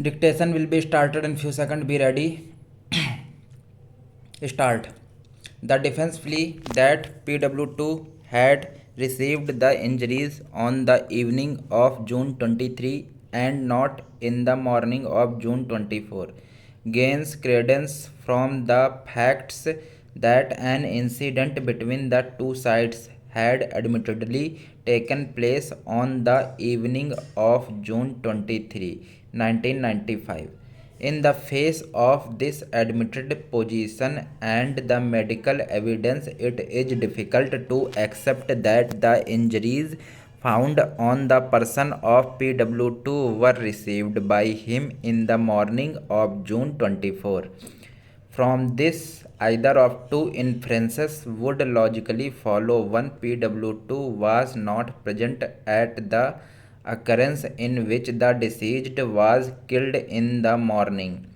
Dictation will be started in few seconds. Be ready. Start. The defense plea that PW2 had received the injuries on the evening of June 23 and not in the morning of June 24 gains credence from the facts that an incident between the two sides had admittedly taken place on the evening of June 23, 1995. In the face of this admitted position and the medical evidence, it is difficult to accept that the injuries found on the person of PW2 were received by him in the morning of June 24. From this, either of two inferences would logically follow. One, PW2 was not present at the occurrence in which the deceased was killed in the morning.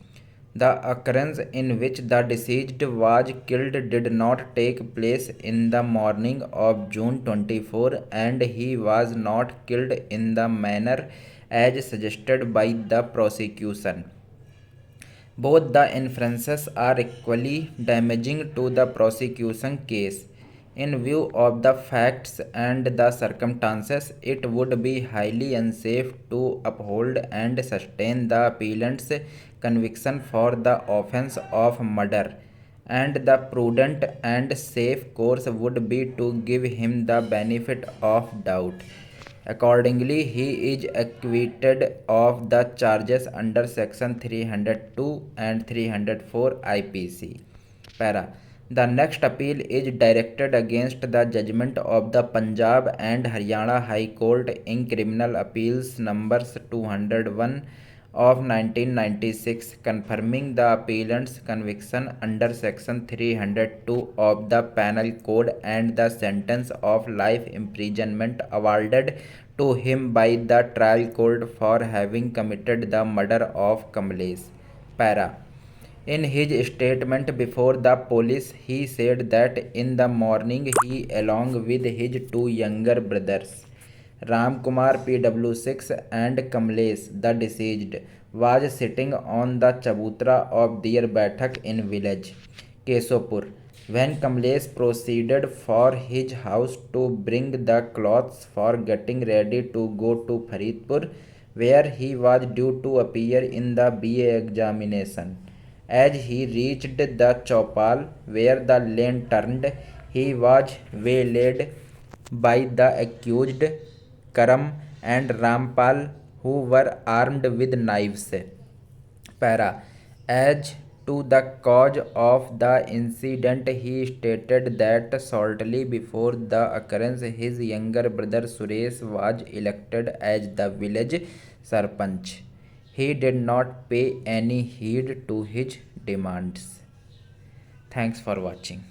The occurrence in which the deceased was killed did not take place in the morning of June 24 and he was not killed in the manner as suggested by the prosecution. Both the inferences are equally damaging to the prosecution case. In view of the facts and the circumstances, it would be highly unsafe to uphold and sustain the appellant's conviction for the offense of murder, and the prudent and safe course would be to give him the benefit of doubt. Accordingly, he is acquitted of the charges under section 302 and 304 IPC. Para. The next appeal is directed against the judgment of the Punjab and Haryana High Court in Criminal Appeals numbers 201 of 1996, confirming the appellant's conviction under section 302 of the Penal Code and the sentence of life imprisonment awarded to him by the trial court for having committed the murder of Kamlesh. Para. In his statement before the police, he said that in the morning he, along with his two younger brothers, Ram Kumar PW6 and Kamlesh, the deceased, was sitting on the chabutra of their Baithak in village Kesopur when Kamlesh proceeded for his house to bring the clothes for getting ready to go to Faridpur, where he was due to appear in the BA examination. As he reached the chopal where the lane turned, he was waylaid by the accused Karam and Rampal, who were armed with knives. Para. As to the cause of the incident, he stated that shortly before the occurrence, his younger brother Suresh was elected as the village sarpanch. He did not pay any heed to his demands. Thanks for watching.